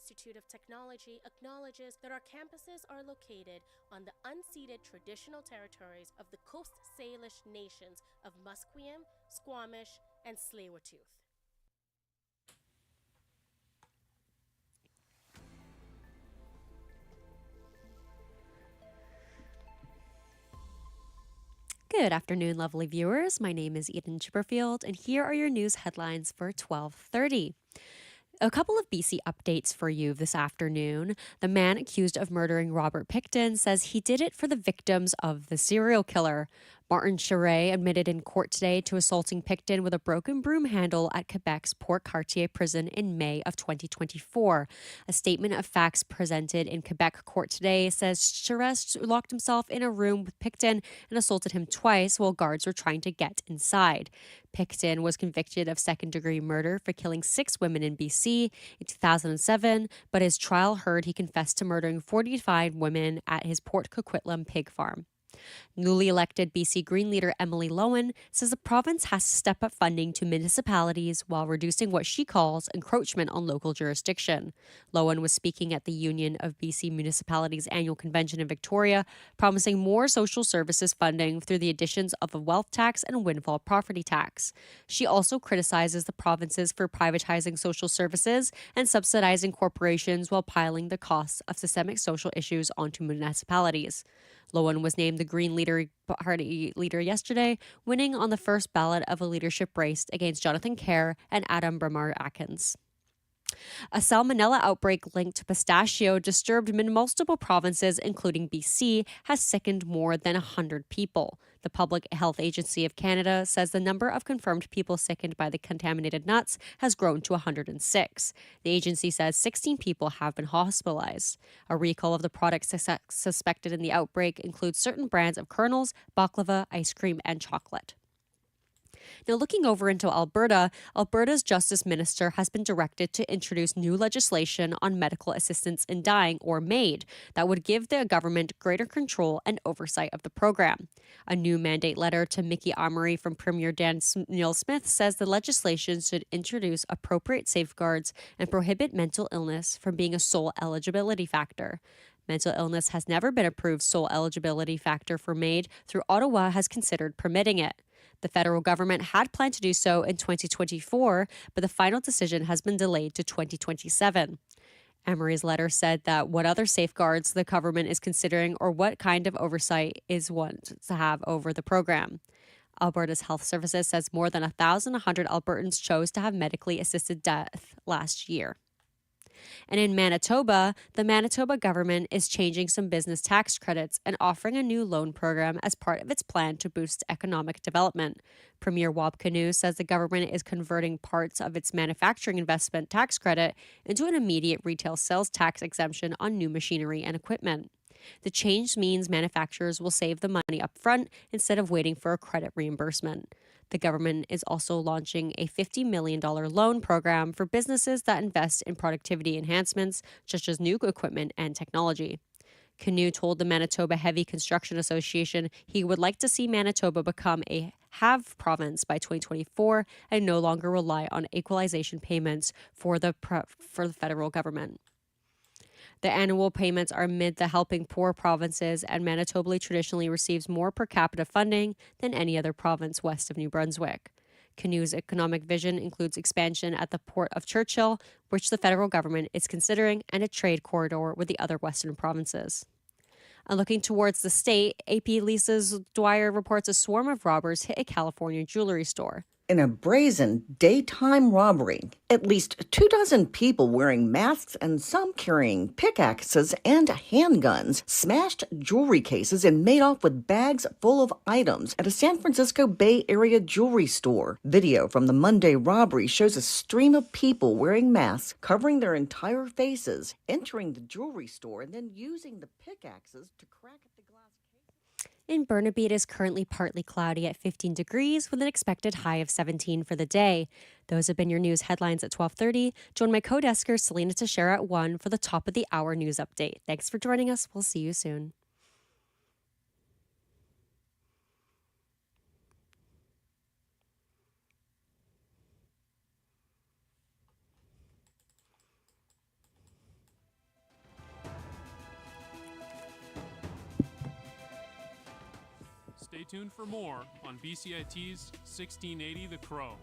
Institute of Technology acknowledges that our campuses are located on the unceded traditional territories of the Coast Salish nations of Musqueam, Squamish, and Tsleil-Waututh. Good afternoon, lovely viewers. My name is Eden Chipperfield, and here are your news headlines for 12:30. A couple of BC updates for you this afternoon. The man accused of murdering Robert Pickton says he did it for the victims of the serial killer. Martin Charret admitted in court today to assaulting Pickton with a broken broom handle at Quebec's Port Cartier prison in May of 2024. A statement of facts presented in Quebec court today says Charret locked himself in a room with Pickton and assaulted him twice while guards were trying to get inside. Pickton was convicted of second-degree murder for killing 6 women in BC in 2007, but his trial heard he confessed to murdering 45 women at his Port Coquitlam pig farm. Newly elected BC Green leader Emily Lowen says the province has to step up funding to municipalities while reducing what she calls encroachment on local jurisdiction. Lowen was speaking at the Union of BC Municipalities annual convention in Victoria, promising more social services funding through the additions of a wealth tax and windfall property tax. She also criticizes the provinces for privatizing social services and subsidizing corporations while piling the costs of systemic social issues onto municipalities. Lowen was named the Green Party leader yesterday, winning on the first ballot of a leadership race against Jonathan Kerr and Adam Bramar-Atkins. A salmonella outbreak linked to pistachio disturbed multiple provinces, including BC, has sickened more than 100 people. The Public Health Agency of Canada says the number of confirmed people sickened by the contaminated nuts has grown to 106. The agency says 16 people have been hospitalized. A recall of the products suspected in the outbreak includes certain brands of kernels, baklava, ice cream, and chocolate. Now, looking over into Alberta, Alberta's Justice Minister has been directed to introduce new legislation on medical assistance in dying, or MAID, that would give the government greater control and oversight of the program. A new mandate letter to Mickey Amory from Premier Dan Neil Smith says the legislation should introduce appropriate safeguards and prohibit mental illness from being a sole eligibility factor. Mental illness has never been approved sole eligibility factor for MAID, though Ottawa has considered permitting it. The federal government had planned to do so in 2024, but the final decision has been delayed to 2027. Emery's letter said that what other safeguards the government is considering or what kind of oversight is want to have over the program. Alberta's Health Services says more than 1,100 Albertans chose to have medically assisted death last year. And in Manitoba, the Manitoba government is changing some business tax credits and offering a new loan program as part of its plan to boost economic development. Premier Wab Kinew says the government is converting parts of its manufacturing investment tax credit into an immediate retail sales tax exemption on new machinery and equipment. The change means manufacturers will save the money up front instead of waiting for a credit reimbursement. The government is also launching a $50 million loan program for businesses that invest in productivity enhancements, such as new equipment and technology. Kinew told the Manitoba Heavy Construction Association he would like to see Manitoba become a have province by 2024 and no longer rely on equalization payments for the federal government. The annual payments are amid the helping poor provinces, and Manitoba traditionally receives more per capita funding than any other province west of New Brunswick. Kinew's economic vision includes expansion at the Port of Churchill, which the federal government is considering, and a trade corridor with the other western provinces. And looking towards the state, AP Lisa's Dwyer reports a swarm of robbers hit a California jewelry store. In a brazen daytime robbery, at least 24 people wearing masks and some carrying pickaxes and handguns smashed jewelry cases and made off with bags full of items at a San Francisco Bay Area jewelry store. Video from the Monday robbery shows a stream of people wearing masks, covering their entire faces, entering the jewelry store and then using the pickaxes to crack at the glass. In Burnaby, it is currently partly cloudy at 15 degrees with an expected high of 17 for the day. Those have been your news headlines at 12:30. Join my co-desker Selena Teixeira at 1 for the top of the hour news update. Thanks for joining us. We'll see you soon. Stay tuned for more on BCIT's 1680 The Crow.